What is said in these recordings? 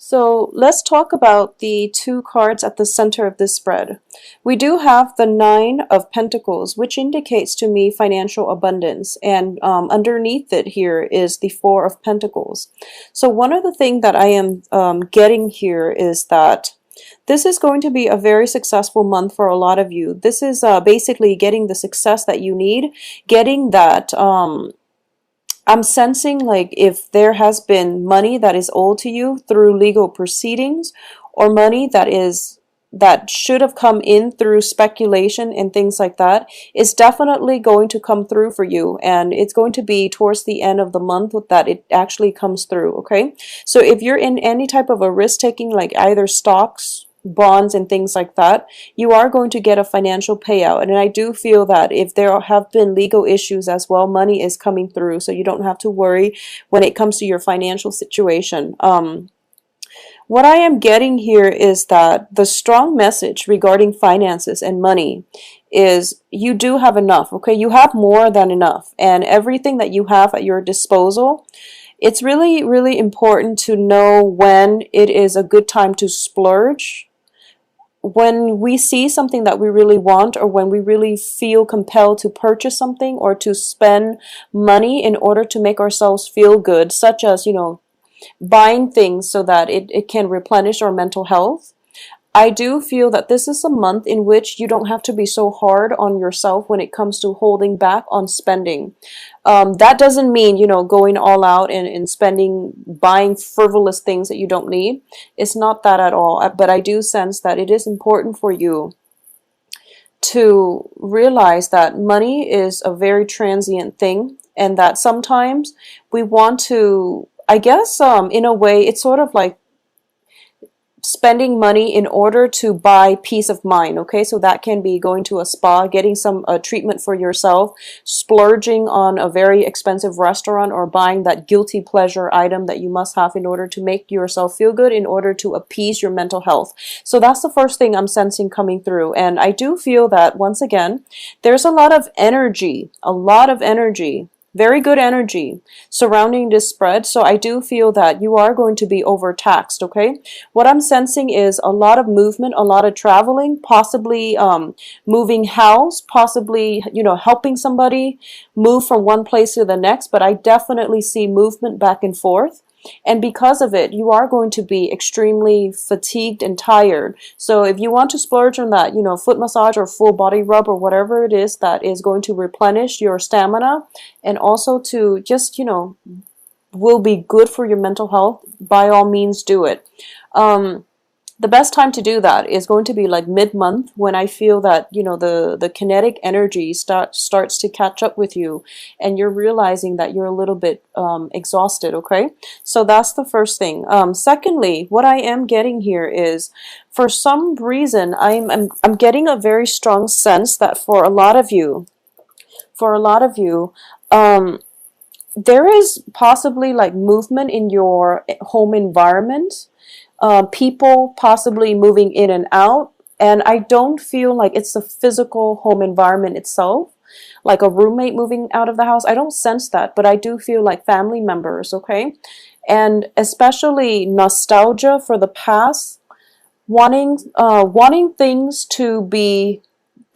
So let's talk about the two cards at the center of this spread. We do have the Nine of Pentacles, which indicates to me financial abundance, and underneath it here is the Four of Pentacles. So one of the things that I am getting here is that this is going to be a very successful month for a lot of you. This is basically getting the success that you need, getting that I'm sensing like if there has been money that is owed to you through legal proceedings, or money that should have come in through speculation and things like that, is definitely going to come through for you, and it's going to be towards the end of the month that it actually comes through. Okay, so if you're in any type of a risk taking, like either stocks, bonds, and things like that, you are going to get a financial payout. And I do feel that if there have been legal issues as well, money is coming through, so you don't have to worry when it comes to your financial situation. What I am getting here is that the strong message regarding finances and money is you do have enough. Okay, you have more than enough, and everything that you have at your disposal, it's really, really important to know when it is a good time to splurge. When we see something that we really want, or when we really feel compelled to purchase something or to spend money in order to make ourselves feel good, such as, buying things so that it can replenish our mental health, I do feel that this is a month in which you don't have to be so hard on yourself when it comes to holding back on spending. That doesn't mean, going all out and spending, buying frivolous things that you don't need. It's not that at all. But I do sense that it is important for you to realize that money is a very transient thing, and that sometimes we want to, I guess, in a way, it's sort of like spending money in order to buy peace of mind. Okay, so that can be going to a spa, getting some treatment for yourself, splurging on a very expensive restaurant, or buying that guilty pleasure item that you must have in order to make yourself feel good, in order to appease your mental health. So that's the first thing I'm sensing coming through. And I do feel that, once again, there's a lot of energy, very good energy surrounding this spread. So I do feel that you are going to be overtaxed. Okay, what I'm sensing is a lot of movement, a lot of traveling, possibly moving house, possibly helping somebody move from one place to the next. But I definitely see movement back and forth. And because of it, you are going to be extremely fatigued and tired. So if you want to splurge on that, foot massage or full body rub or whatever it is that is going to replenish your stamina, and also to just, will be good for your mental health, by all means do it. The best time to do that is going to be like mid-month, when I feel that, the kinetic energy starts to catch up with you, and you're realizing that you're a little bit exhausted. Okay, so that's the first thing. Secondly, what I am getting here is, for some reason, I'm getting a very strong sense that for a lot of you, there is possibly like movement in your home environment. People possibly moving in and out, and I don't feel like it's the physical home environment itself, like a roommate moving out of the house. I don't sense that, but I do feel like family members. Okay, and especially nostalgia for the past, wanting things to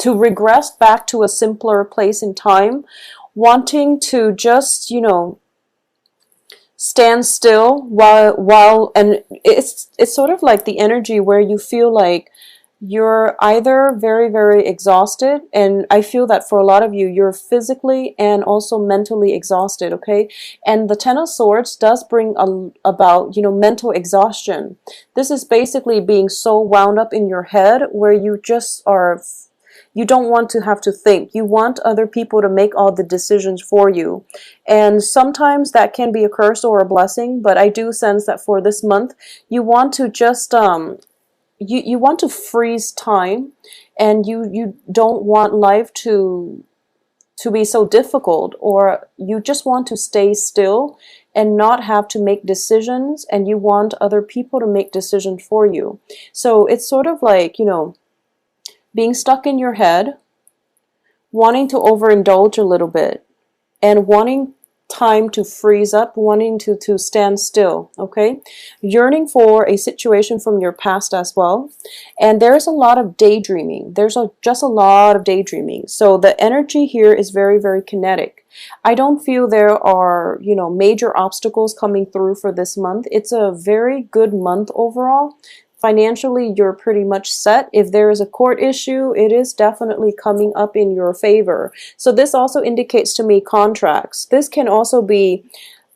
regress back to a simpler place in time, wanting to just stand still while and it's sort of like the energy where you feel like you're either very, very exhausted, and I feel that for a lot of you, you're physically and also mentally exhausted. Okay, and the Ten of Swords does bring about mental exhaustion. This is basically being so wound up in your head where you just are, you don't want to have to think. You want other people to make all the decisions for you. And sometimes that can be a curse or a blessing, but I do sense that for this month, you want to just you want to freeze time, and you don't want life to be so difficult, or you just want to stay still and not have to make decisions, and you want other people to make decisions for you. So it's sort of like, being stuck in your head, wanting to overindulge a little bit, and wanting time to freeze up, wanting to stand still, okay? Yearning for a situation from your past as well. And there's a lot of daydreaming. Just a lot of daydreaming. So the energy here is very, very kinetic. I don't feel there are, major obstacles coming through for this month. It's a very good month overall. Financially, you're pretty much set. If there is a court issue, it is definitely coming up in your favor. So this also indicates to me contracts. This can also be,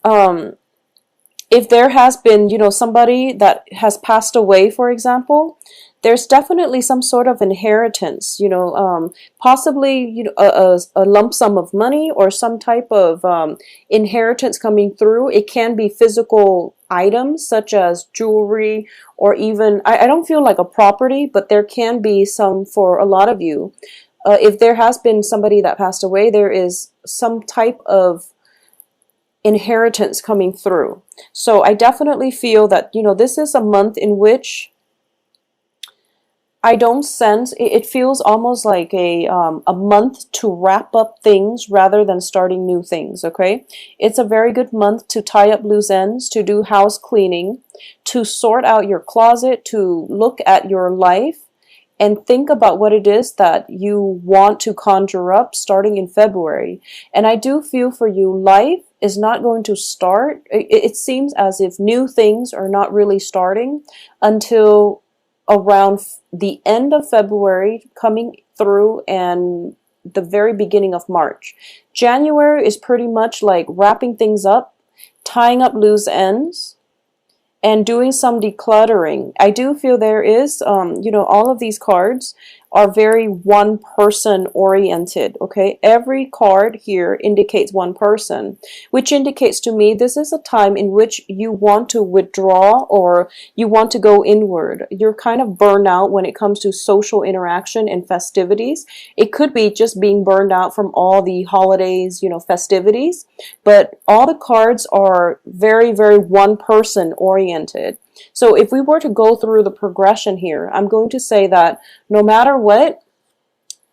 if there has been, somebody that has passed away, for example, there's definitely some sort of inheritance, possibly, a lump sum of money or some type of inheritance coming through. It can be physical items such as jewelry, or even, I don't feel like a property, but there can be some for a lot of you. If there has been somebody that passed away, there is some type of inheritance coming through. So I definitely feel that, this is a month in which I don't sense, it feels almost like a month to wrap up things rather than starting new things, okay? It's a very good month to tie up loose ends, to do house cleaning, to sort out your closet, to look at your life and think about what it is that you want to conjure up starting in February. And I do feel for you, life is not going to start. It seems as if new things are not really starting until around the end of February coming through and the very beginning of March. January is pretty much like wrapping things up, tying up loose ends, and doing some decluttering. I do feel there is, all of these cards are very one person oriented, okay? Every card here indicates one person, which indicates to me this is a time in which you want to withdraw or you want to go inward. You're kind of burned out when it comes to social interaction and festivities. It could be just being burned out from all the holidays, festivities, but all the cards are very, very one person oriented. So if we were to go through the progression here, I'm going to say that no matter what,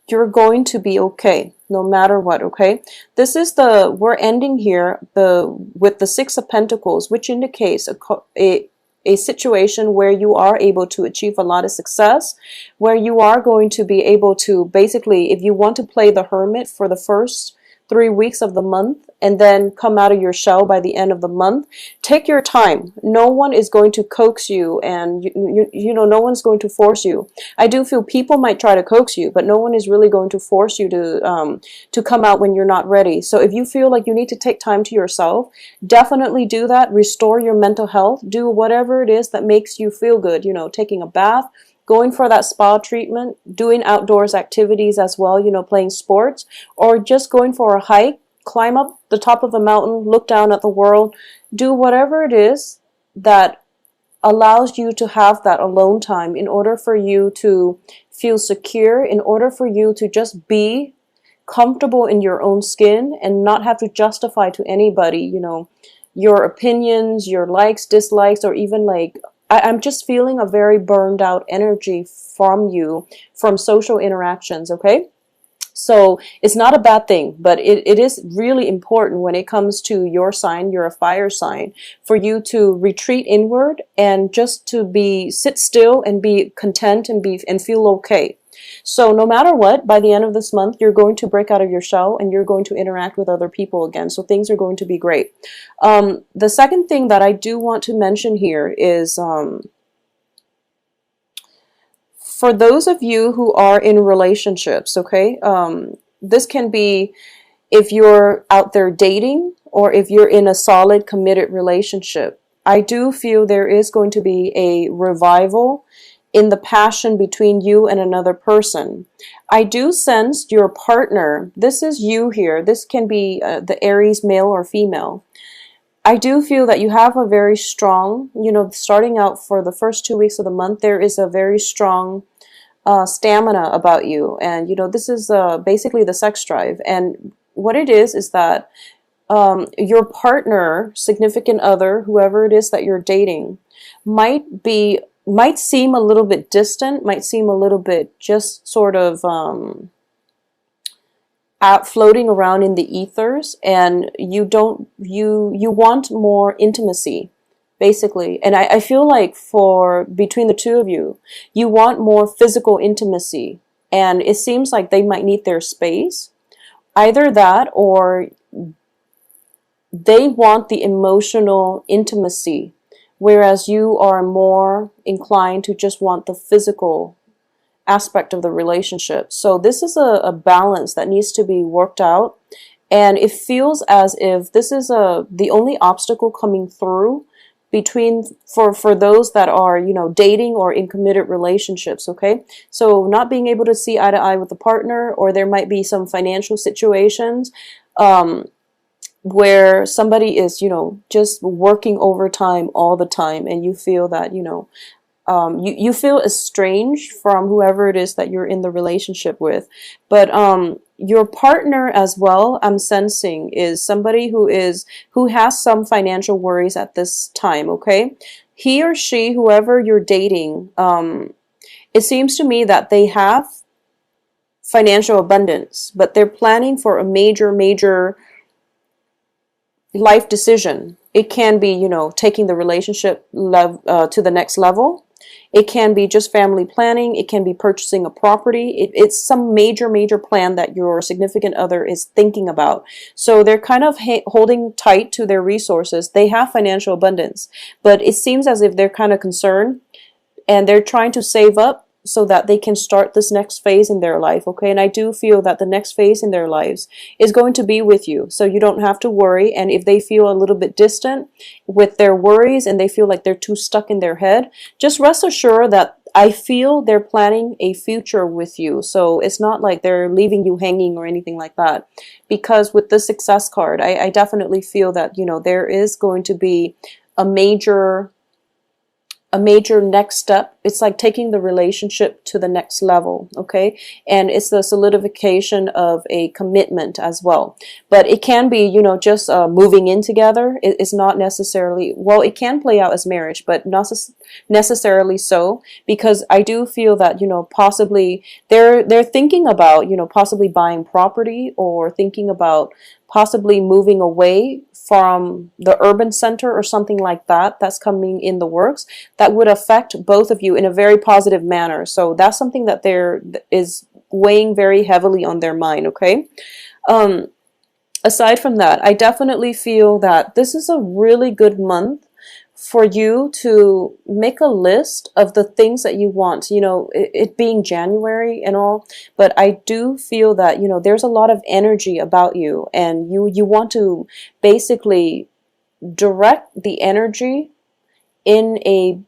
you're going to be okay. No matter what, okay? We're ending here with the Six of Pentacles, which indicates a situation where you are able to achieve a lot of success, where you are going to be able to basically, if you want to play the hermit for the first 3 weeks of the month and then come out of your shell by the end of the month, take your time. No one is going to coax you, and no one's going to force you. I do feel people might try to coax you, but no one is really going to force you to come out when you're not ready. So if you feel like you need to take time to yourself, definitely do that. Restore your mental health. Do whatever it is that makes you feel good. Taking a bath, going for that spa treatment, doing outdoors activities as well, playing sports, or just going for a hike, climb up the top of a mountain, look down at the world, do whatever it is that allows you to have that alone time in order for you to feel secure, in order for you to just be comfortable in your own skin and not have to justify to anybody, your opinions, your likes, dislikes, or even like, I'm just feeling a very burned out energy from you, from social interactions, okay? So it's not a bad thing, but it is really important when it comes to your sign, you're a fire sign, for you to retreat inward and just to sit still and be content and feel okay. So no matter what, by the end of this month, you're going to break out of your shell and you're going to interact with other people again. So things are going to be great. The second thing that I do want to mention here is for those of you who are in relationships, okay, this can be if you're out there dating or if you're in a solid, committed relationship. I do feel there is going to be a revival in the passion between you and another person. I do sense your partner. This is you here. This can be the Aries male or female. I do feel that you have a very strong, starting out for the first 2 weeks of the month, there is a very strong stamina about you. And, this is basically the sex drive. And what it is that your partner, significant other, whoever it is that you're dating, might seem a little bit distant, might seem a little bit just sort of out floating around in the ethers, and you want more intimacy, basically. And I feel like for between the two of you, you want more physical intimacy, and it seems like they might need their space. Either that, or they want the emotional intimacy, whereas you are more inclined to just want the physical aspect of the relationship. So this is a balance that needs to be worked out. And it feels as if this is the only obstacle coming through between for those that are, you know, dating or in committed relationships. Okay, so not being able to see eye to eye with the partner, or there might be some financial situations where somebody is, you know, just working overtime all the time, and you feel that, you know, you feel estranged from whoever it is that you're in the relationship with. But your partner as well, I'm sensing, is somebody who has some financial worries at this time. Okay, he or she, whoever you're dating, it seems to me that they have financial abundance, but they're planning for a major life decision. It can be, you know, taking the relationship to the next level. It can be just family planning. It can be purchasing a property. It's some major plan that your significant other is thinking about. So they're kind of holding tight to their resources. They have financial abundance, but it seems as if they're kind of concerned, and they're trying to save up so that they can start this next phase in their life. Okay, and I do feel that the next phase in their lives is going to be with you, so you don't have to worry. And if they feel a little bit distant with their worries, and they feel like they're too stuck in their head, just rest assured that I feel they're planning a future with you. So it's not like they're leaving you hanging or anything like that. Because with the success card, I definitely feel that, you know, there is going to be a major next step. It's like taking the relationship to the next level. Okay, and it's the solidification of a commitment as well. But it can be, you know, just moving in together. It's not necessarily, well, it can play out as marriage, but not necessarily so, because I do feel that, you know, possibly they're thinking about, you know, possibly buying property, or thinking about possibly moving away from the urban center or something like that. That's coming in the works, that would affect both of you in a very positive manner. So that's something that there is weighing very heavily on their mind. Okay, aside from that, I definitely feel that this is a really good month for you to make a list of the things that you want, you know, it being January and all. But I do feel that, you know, there's a lot of energy about you, and you want to basically direct the energy in a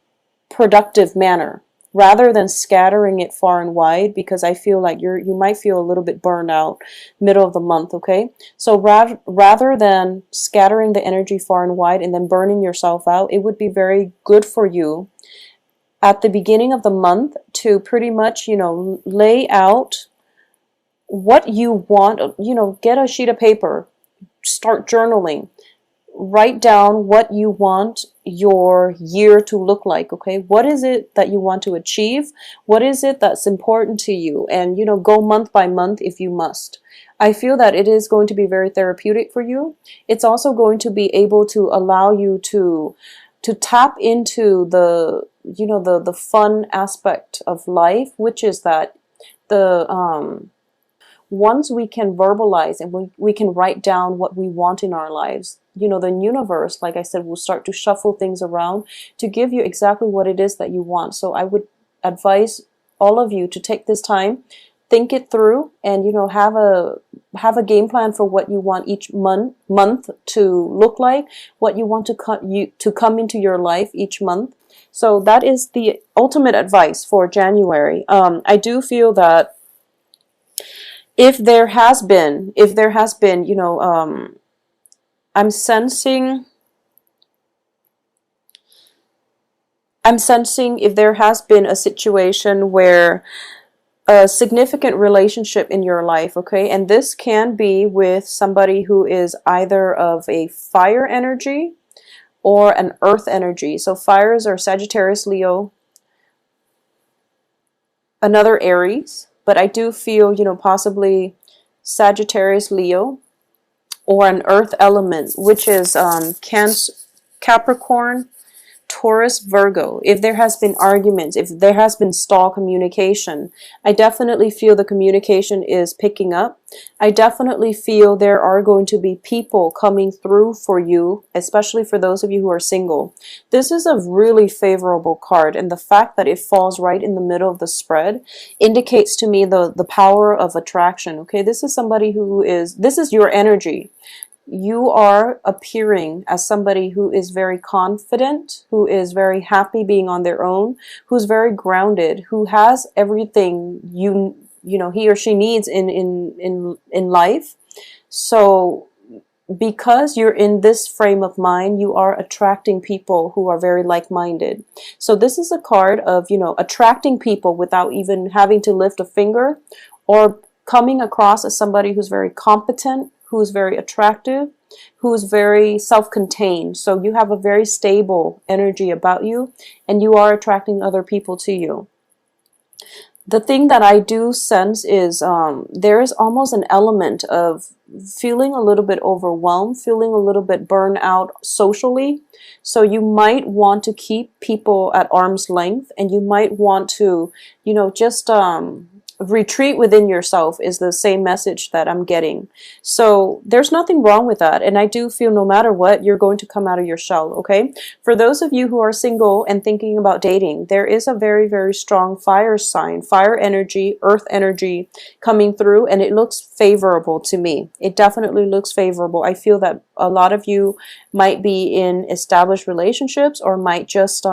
productive manner, rather than scattering it far and wide, because I feel like you might feel a little bit burned out middle of the month. Okay, so rather than scattering the energy far and wide and then burning yourself out, it would be very good for you at the beginning of the month to pretty much, you know, lay out what you want. You know, get a sheet of paper, start journaling, write down what you want your year to look like. Okay, what is it that you want to achieve? What is it that's important to you? And, you know, go month by month if you must. I feel that it is going to be very therapeutic for you. It's also going to be able to allow you to tap into the, you know, the fun aspect of life, which is that the once we can verbalize and we can write down what we want in our lives, you know, the universe, like I said, will start to shuffle things around to give you exactly what it is that you want. So I would advise all of you to take this time, think it through, and, you know, have a game plan for what you want each month to look like, what you want to come into your life each month. So that is the ultimate advice for January. I do feel that if there has been, you know, I'm sensing if there has been a situation where a significant relationship in your life, okay, and this can be with somebody who is either of a fire energy or an earth energy. So fires are Sagittarius, Leo, another Aries, but I do feel, you know, possibly Sagittarius, Leo, or an earth element, which is Cancer, Capricorn, Taurus, Virgo. If there has been arguments, if there has been stall communication, I definitely feel the communication is picking up. I definitely feel there are going to be people coming through for you, especially for those of you who are single. This is a really favorable card, and the fact that it falls right in the middle of the spread indicates to me the power of attraction. Okay, this is somebody who is, this is your energy. You are appearing as somebody who is very confident, who is very happy being on their own, who's very grounded, who has everything you know he or she needs in life. So because you're in this frame of mind, you are attracting people who are very like-minded. So this is a card of, attracting people without even having to lift a finger, or coming across as somebody who's very competent, who's very attractive, who's very self-contained. So you have a very stable energy about you, and you are attracting other people to you. The thing that I do sense is there is almost an element of feeling a little bit overwhelmed, feeling a little bit burned out socially. So you might want to keep people at arm's length, and you might want to, just retreat within yourself, is the same message that I'm getting. So there's nothing wrong with that. And I do feel no matter what, you're going to come out of your shell, okay? For those of you who are single and thinking about dating, there is a very, very strong fire sign, fire energy, earth energy coming through, and it looks favorable to me. It definitely looks favorable. I feel that a lot of you might be in established relationships, or might just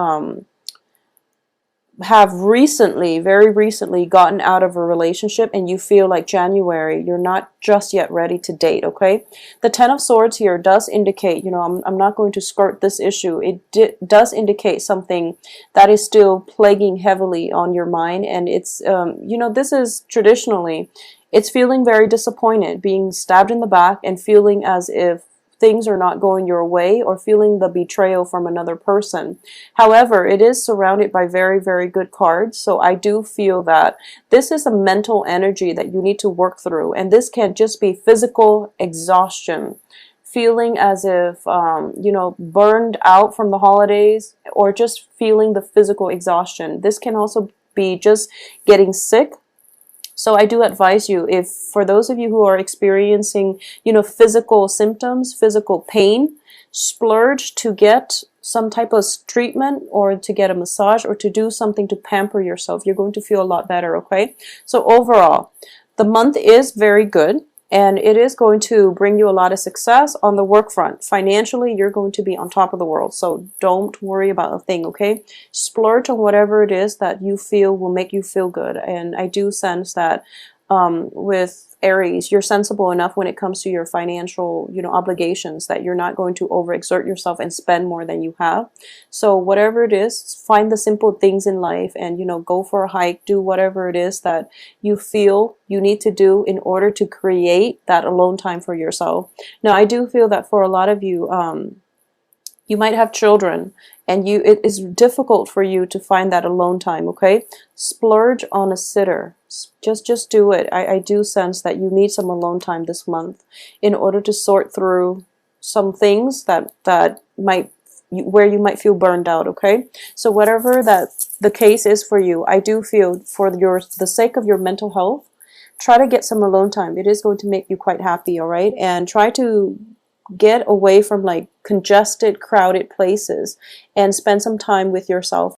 have recently, very recently, gotten out of a relationship, and you feel like January, you're not just yet ready to date, okay? The Ten of Swords here does indicate, I'm not going to skirt this issue. It does indicate something that is still plaguing heavily on your mind, and it's, this is traditionally, it's feeling very disappointed, being stabbed in the back, and feeling as if things are not going your way, or feeling the betrayal from another person. However, it is surrounded by very, very good cards. So I do feel that this is a mental energy that you need to work through. And this can just be physical exhaustion, feeling as if, burned out from the holidays, or just feeling the physical exhaustion. This can also be just getting sick. So I do advise you, if for those of you who are experiencing, physical symptoms, physical pain, splurge to get some type of treatment, or to get a massage, or to do something to pamper yourself. You're going to feel a lot better, okay? So overall, the month is very good, and it is going to bring you a lot of success on the work front. Financially, you're going to be on top of the world, so don't worry about a thing, okay? Splurge on whatever it is that you feel will make you feel good. And I do sense that with Aries, you're sensible enough when it comes to your financial, obligations, that you're not going to overexert yourself and spend more than you have. So whatever it is, find the simple things in life, and, go for a hike, do whatever it is that you feel you need to do in order to create that alone time for yourself. Now, I do feel that for a lot of you, you might have children, and it is difficult for you to find that alone time, okay? Splurge on a sitter. Just do it. I do sense that you need some alone time this month in order to sort through some things that might, where you might feel burned out, okay? So whatever that the case is for you, I do feel for the sake of your mental health, try to get some alone time. It is going to make you quite happy, all right? And try to get away from like congested, crowded places, and spend some time with yourself